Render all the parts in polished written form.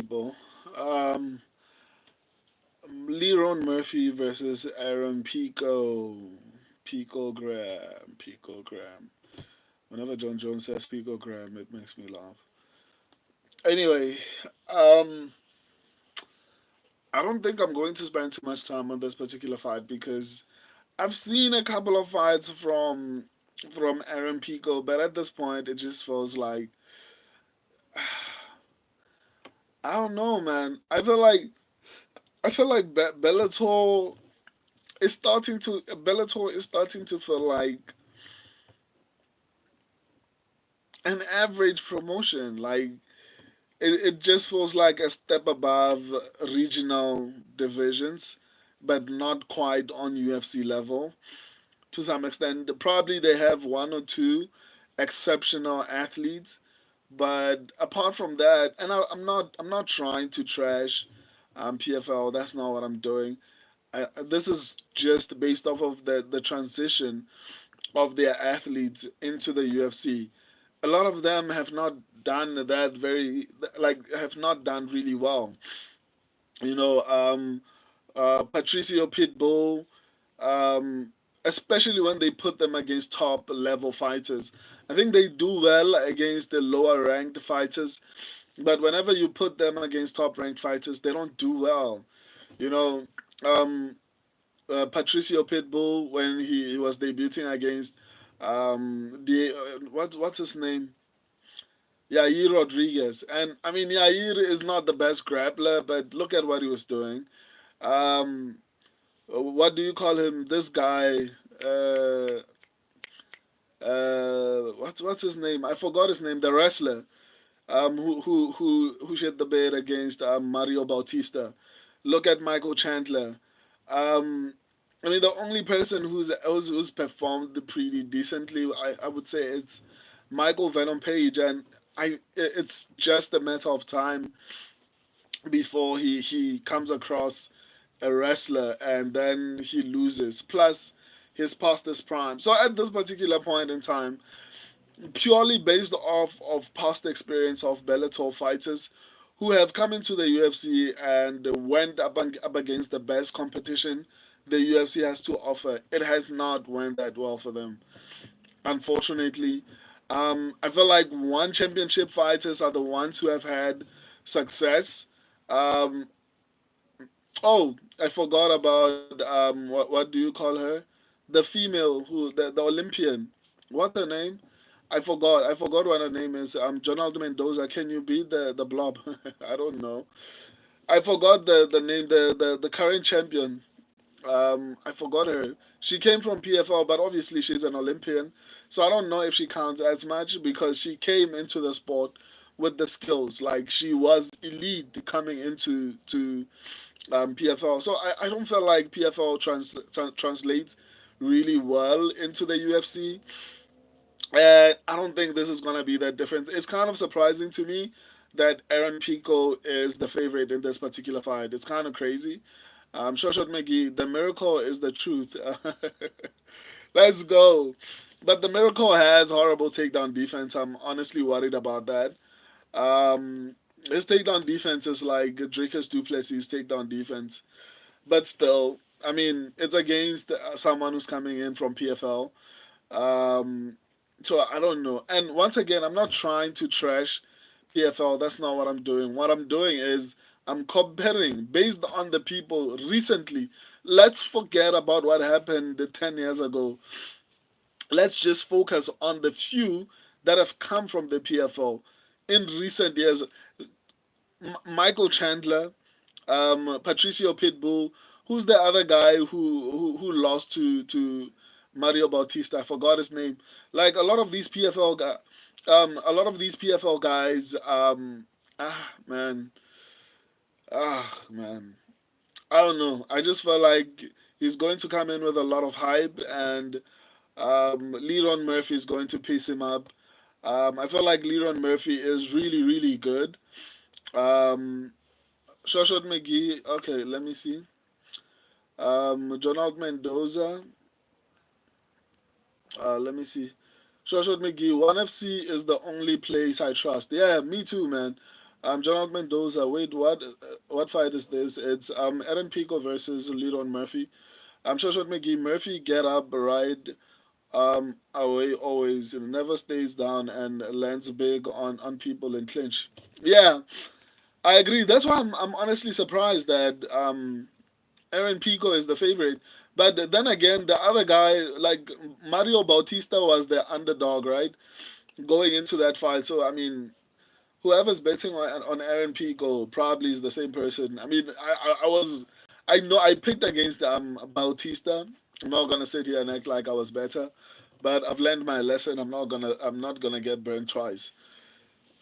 people. Um, Lerone Murphy versus Aaron Pico. Picogram. Whenever John Jones says Picogram, it makes me laugh. Anyway, um, I don't think I'm going to spend too much time on this particular fight because I've seen a couple of fights from Aaron Pico, but at this point, it just feels like I don't know, man. I feel like Bellator is starting to feel like an average promotion. Like it just feels like a step above regional divisions, but not quite on UFC level to some extent. Probably they have one or two exceptional athletes, but apart from that, and I'm not trying to trash PFL. That's not what I'm doing. This is just based off of the transition of their athletes into the UFC. A lot of them have not done that very like have not done really well. You know, Patricio Pitbull, um, especially when they put them against top level fighters. I think they do well against the lower ranked fighters, but whenever you put them against top ranked fighters, they don't do well. You know, um, Patricio Pitbull when he was debuting against the what's his name? Yair Rodriguez. And I mean Yair is not the best grappler, but look at what he was doing. Um, what do you call him? This guy. Uh, what's his name? I forgot his name. The wrestler. Who shit the bed against Mario Bautista. Look at Michael Chandler. Um, I mean, the only person who's performed pretty decently, I would say, it's Michael Venom Page, and it's just a matter of time before he comes across a wrestler and then he loses. Plus, he's past his prime. So at this particular point in time, purely based off of past experience of Bellator fighters who have come into the UFC and went up against the best competition the UFC has to offer, it has not went that well for them, unfortunately. I feel like one championship fighters are the ones who have had success. Um, oh, I forgot about what do you call her? The female the Olympian. What's her name? I forgot what her name is. Jonaldo Mendoza. Can you beat the blob? I don't know. I forgot the name. The current champion. I forgot her. She came from PFL, but obviously she's an Olympian. So I don't know if she counts as much because she came into the sport with the skills. Like she was elite coming into to PFL. So I don't feel like PFL translates really well into the UFC. And I don't think this is going to be that different. It's kind of surprising to me that Aaron Pico is the favorite in this particular fight. It's kind of crazy. Shoshot McGee, the miracle is the truth. Let's go. But the miracle has horrible takedown defense. I'm honestly worried about that. His takedown defense is like Dracus Duplessis' takedown defense. But still, I mean, it's against someone who's coming in from PFL. Um, so I don't know. And once again, I'm not trying to trash PFL. That's not what I'm doing. What I'm doing is I'm comparing based on the people recently. Let's forget about what happened 10 years ago. Let's just focus on the few that have come from the PFL in recent years. Michael Chandler, Patricio Pitbull. Who's the other guy who lost to Mario Bautista? I forgot his name. Like a lot of these PFL guys. Man, man. I don't know. I just felt like he's going to come in with a lot of hype, and Leron Murphy is going to piece him up. I feel like Leron Murphy is really, really good. Um, Shoshot McGee. Okay, let me see. Jonald Mendoza. Let me see. Shoshot McGee. ONE FC is the only place I trust. Yeah, me too, man. Gerald Mendoza. Wait, what fight is this? It's Aaron Pico versus Leron Murphy. I'm sure Shot McGee. Murphy get up, ride away always, never stays down and lands big on people in clinch. Yeah, I agree. That's why I'm honestly surprised that Aaron Pico is the favorite. But then again, the other guy, like Mario Bautista, was the underdog, right? Going into that fight. So, I mean, whoever's betting on Aaron Pico probably is the same person. I mean, I know I picked against Bautista. I'm not gonna sit here and act like I was better, but I've learned my lesson. I'm not gonna get burned twice.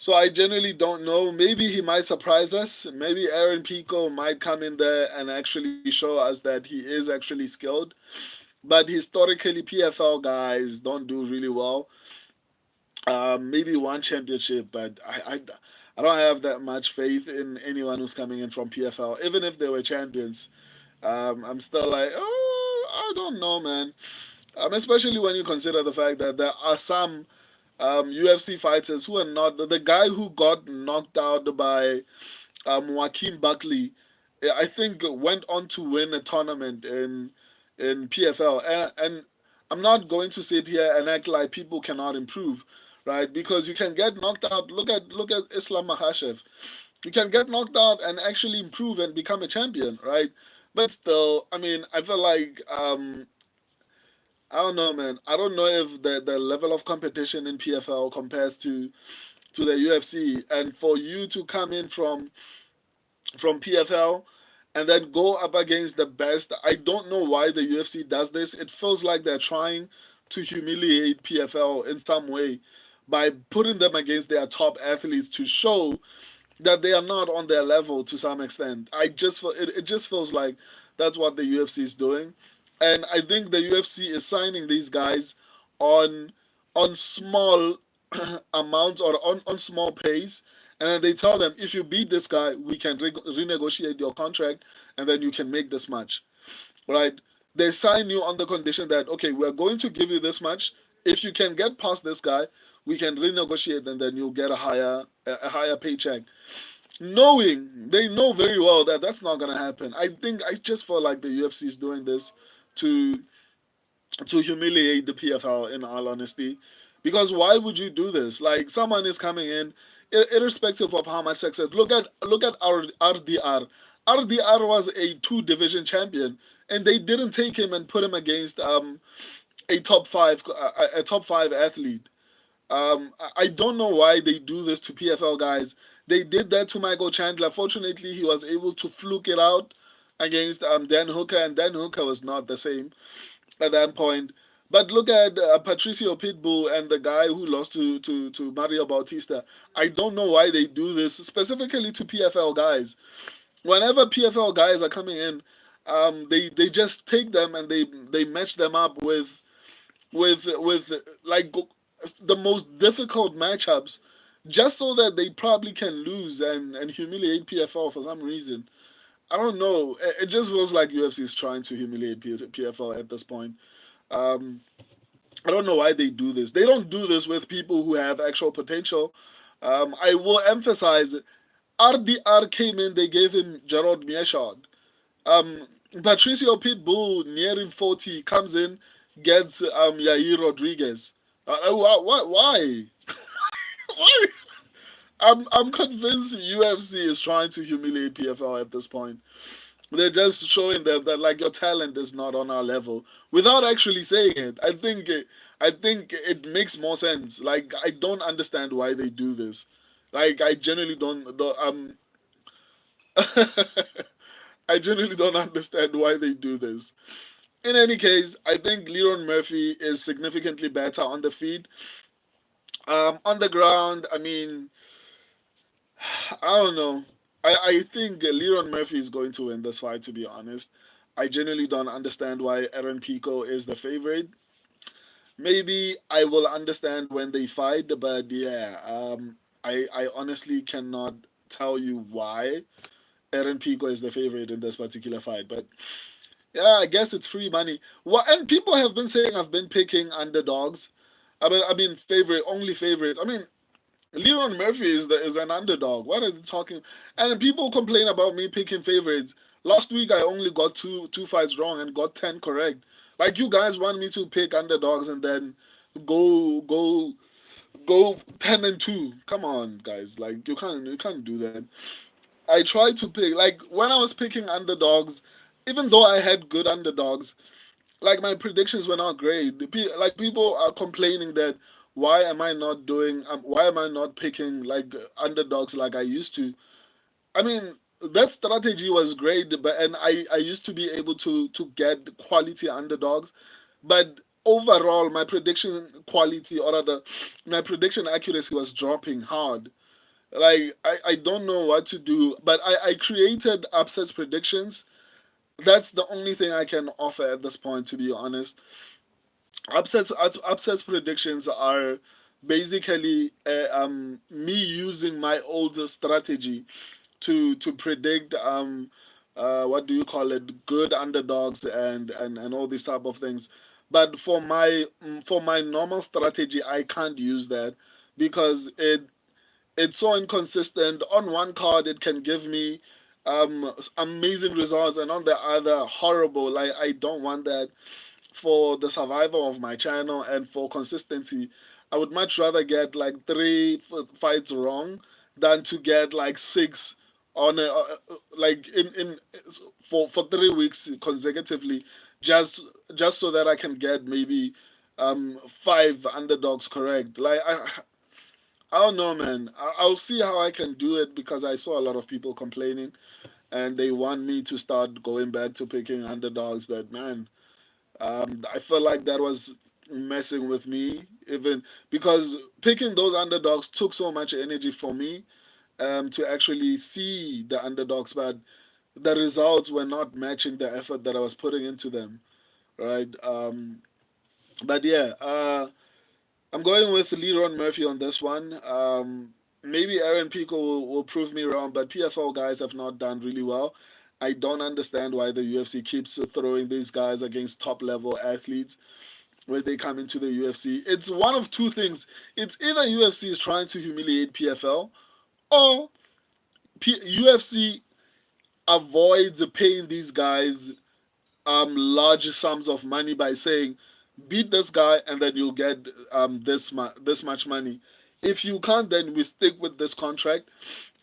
So I genuinely don't know. Maybe he might surprise us. Maybe Aaron Pico might come in there and actually show us that he is actually skilled. But historically, PFL guys don't do really well. Maybe one championship, but I don't have that much faith in anyone who's coming in from PFL. Even if they were champions, I'm still like, oh, I don't know, man. Especially when you consider the fact that there are some UFC fighters who are not the guy who got knocked out by Joaquin Buckley. I think went on to win a tournament in PFL, and I'm not going to sit here and act like people cannot improve, right? Because you can get knocked out. Look at Islam Makhachev. You can get knocked out and actually improve and become a champion, right? But still, I mean, I feel like I don't know, man. I don't know if the level of competition in PFL compares to the UFC, and for you to come in from PFL and then go up against the best. I don't know why the UFC does this. It feels like they're trying to humiliate PFL in some way by putting them against their top athletes to show that they are not on their level to some extent. I just feel it just feels like that's what the UFC is doing. And I think the UFC is signing these guys on small amounts or on small pays, and then they tell them if you beat this guy, we can renegotiate your contract, and then you can make this much, right? They sign you on the condition that okay, we're going to give you this much. If you can get past this guy, we can renegotiate, and then you'll get a higher paycheck. Knowing they know very well that that's not gonna happen. I think I just feel like the UFC is doing this to humiliate the PFL in all honesty. Because why would you do this? Like someone is coming in, irrespective of how much success. Look at our RDR. RDR was a two division champion, and they didn't take him and put him against a top five athlete. I don't know why they do this to PFL guys. They did that to Michael Chandler. Fortunately, he was able to fluke it out against Dan Hooker, and Dan Hooker was not the same at that point. But look at Patricio Pitbull and the guy who lost to Mario Bautista. I don't know why they do this specifically to PFL guys. Whenever PFL guys are coming in, they just take them and they match them up with like the most difficult matchups, just so that they probably can lose and humiliate PFL for some reason. I don't know. It just feels like UFC is trying to humiliate PFL at this point. Um, I don't know why they do this. They don't do this with people who have actual potential. I will emphasize RDR came in, they gave him Gerard Mieshard. Um, Patricio Pitbull, nearing 40, comes in, gets Yair Rodriguez. Why? Why? I'm convinced UFC is trying to humiliate PFL at this point. They're just showing them that like your talent is not on our level without actually saying it. I think it makes more sense. Like I don't understand why they do this. Like I genuinely don't I genuinely don't understand why they do this. In any case, I think Leron Murphy is significantly better on the feet. On the ground, I mean, I don't know. I think Leron Murphy is going to win this fight, to be honest. I genuinely don't understand why Aaron Pico is the favorite. Maybe I will understand when they fight, but yeah, I honestly cannot tell you why Aaron Pico is the favorite in this particular fight. But yeah, I guess it's free money. Well, and people have been saying I've been picking underdogs. I mean favorite, only favorite. I mean, Leron Murphy is an underdog. What are they talking? And people complain about me picking favorites. Last week I only got two fights wrong and got 10 correct. Like you guys want me to pick underdogs and then go go go 10-2. Come on, guys. Like you can't do that. I tried to pick like when I was picking underdogs, even though I had good underdogs, like my predictions were not great. Like people are complaining that why am I not picking like underdogs like I used to. I mean, that strategy was great, but and I used to be able to get quality underdogs, but overall my prediction quality, or rather my prediction accuracy, was dropping hard. Like I don't know what to do, but I created upsets predictions. That's the only thing I can offer at this point, to be honest. Upsets predictions are basically me using my old strategy to predict what do you call it, good underdogs and all these type of things. But for my normal strategy, I can't use that because it's so inconsistent. On one card, it can give me amazing results, and on the other, horrible. Like I don't want that for the survival of my channel and for consistency. I would much rather get like three fights wrong than to get like six on like in for 3 weeks consecutively, just just so that I can get maybe five underdogs correct. Like I don't know, man. I'll see how I can do it because I saw a lot of people complaining and they want me to start going back to picking underdogs. But man, I felt like that was messing with me, even because picking those underdogs took so much energy for me to actually see the underdogs, but the results were not matching the effort that I was putting into them, right? But yeah, I'm going with Leron Murphy on this one. Maybe Aaron Pico will prove me wrong, but PFL guys have not done really well. I don't understand why the UFC keeps throwing these guys against top level athletes when they come into the UFC. It's one of two things. It's either UFC is trying to humiliate PFL, or UFC avoids paying these guys large sums of money by saying, beat this guy and then you'll get this much money. If you can't, then we stick with this contract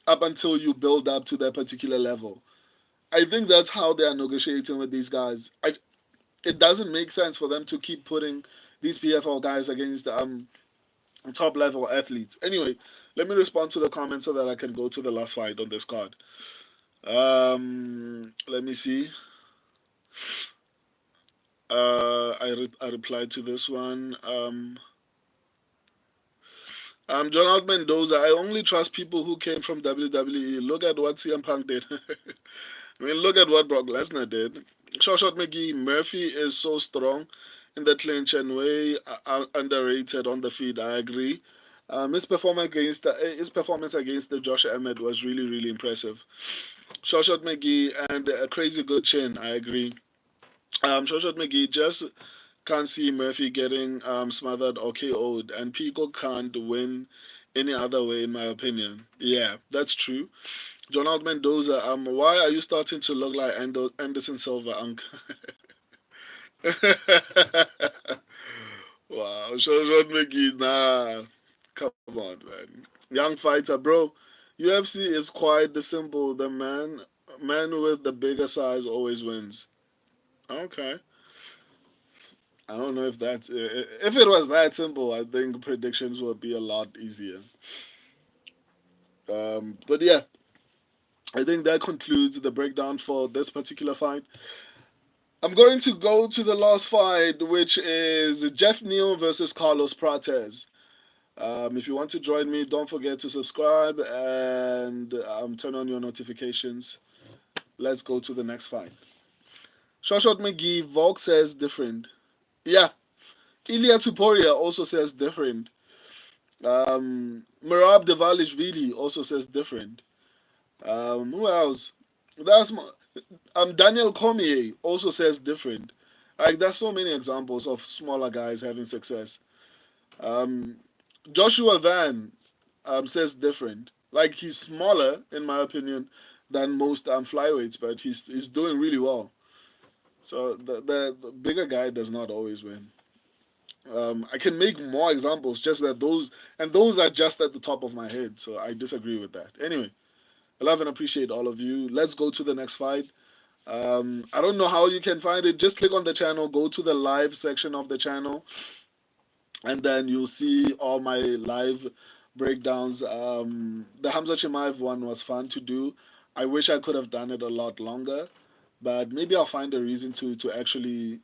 up until you build up to that particular level. I think that's how they are negotiating with these guys. It doesn't make sense for them to keep putting these PFL guys against top level athletes. Anyway, let me respond to the comments so that I can go to the last fight on this card. Let me see. I replied to this one. John Alt Mendoza. I only trust people who came from WWE. Look at what CM Punk did. I mean, look at what Brock Lesnar did. Shot McGee. Murphy is so strong in the clinch and way underrated on the feet. I agree. His performance against the Josh Emmett was really impressive. Shot McGee and a crazy good chin. I agree. Shot McGee just can't see Murphy getting smothered or KO'd, and Pico can't win any other way, in my opinion. Yeah, that's true. Jonald Mendoza, why are you starting to look like Anderson Silva, Unc? Wow, Shot McGee, nah. Come on, man. Young fighter, bro. UFC is quite the simple. The man with the bigger size always wins. Okay. I don't know if that's if it was that simple. I think predictions would be a lot easier. But yeah, I think that concludes the breakdown for this particular fight. I'm going to go to the last fight, which is Jeff Neal versus Carlos Prates. If you want to join me, don't forget to subscribe and turn on your notifications. Let's go to the next fight. Shot McGee, Volk says different. Yeah, Ilya Tuporia also says different. Merab Devalishvili also says different. Who else? That's Daniel Cormier also says different. Like there's so many examples of smaller guys having success. Um, Joshua Van, says different. Like he's smaller, in my opinion, than most flyweights, but he's doing really well. So the bigger guy does not always win. I can make more examples, just that those are just at the top of my head. So I disagree with that. Anyway, I love and appreciate all of you. Let's go to the next fight. I don't know how you can find it. Just click on the channel, go to the live section of the channel, and then you'll see all my live breakdowns. The Hamza Chimaev one was fun to do. I wish I could have done it a lot longer, but maybe I'll find a reason to actually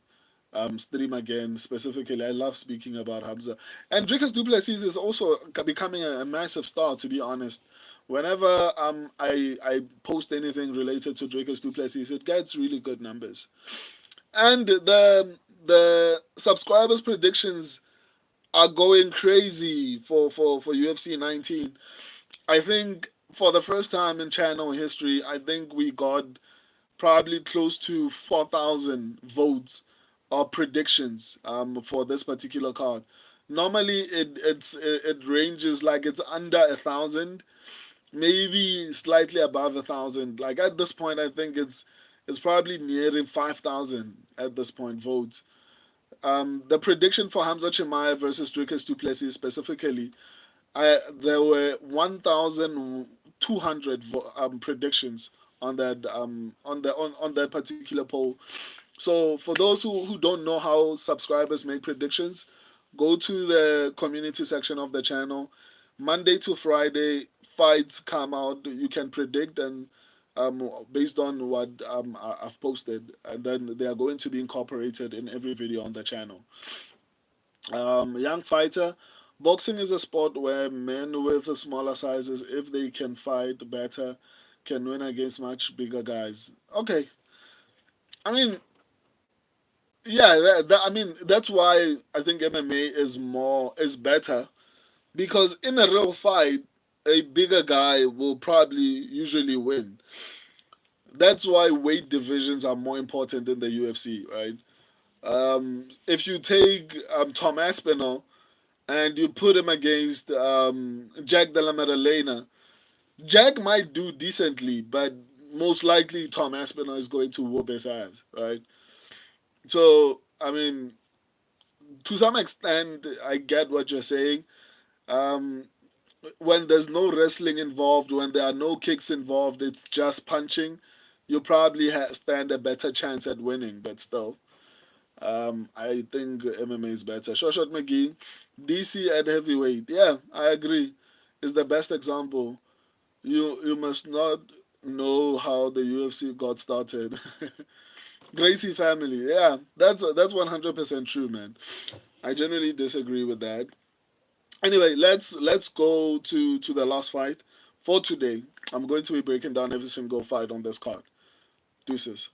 stream again. Specifically, I love speaking about Hamza. And Dricus Duplessis is also becoming a massive star, to be honest. Whenever I post anything related to Dricus Duplessis, it gets really good numbers. And the subscribers predictions are going crazy for UFC 19. I think for the first time in channel history, I think we got probably close to 4,000 votes or predictions for this particular card. Normally, it ranges like it's under 1,000, maybe slightly above 1,000. Like at this point, I think it's probably nearing 5,000 at this point votes. The prediction for Hamza Chimaev versus Dricus Duplessis specifically, there were 1,200 predictions on that on that particular poll. So for those who don't know how subscribers make predictions, go to the community section of the channel. Monday to Friday, fights come out. You can predict and based on what I've posted, and then they are going to be incorporated in every video on the channel. Young fighter. Boxing is a sport where men with smaller sizes, if they can fight better, can win against much bigger guys. Okay, I mean, yeah, I mean that's why I think MMA is better because in a real fight, a bigger guy will probably usually win. That's why weight divisions are more important in the UFC, right? If you take Tom Aspinall and you put him against Jack Della Maddalena, Jack might do decently, but most likely Tom Aspinall is going to whoop his ass, right? So, I mean, to some extent, I get what you're saying. Um, when there's no wrestling involved, when there are no kicks involved, it's just punching, you probably stand a better chance at winning, but still. I think MMA is better. Shoshot McGee, DC at heavyweight. Yeah, I agree. Is the best example. You must not know how the UFC got started. Gracie family. Yeah, that's 100% true, man. I generally disagree with that. Anyway, let's go to the last fight for today. I'm going to be breaking down every single fight on this card. Deuces.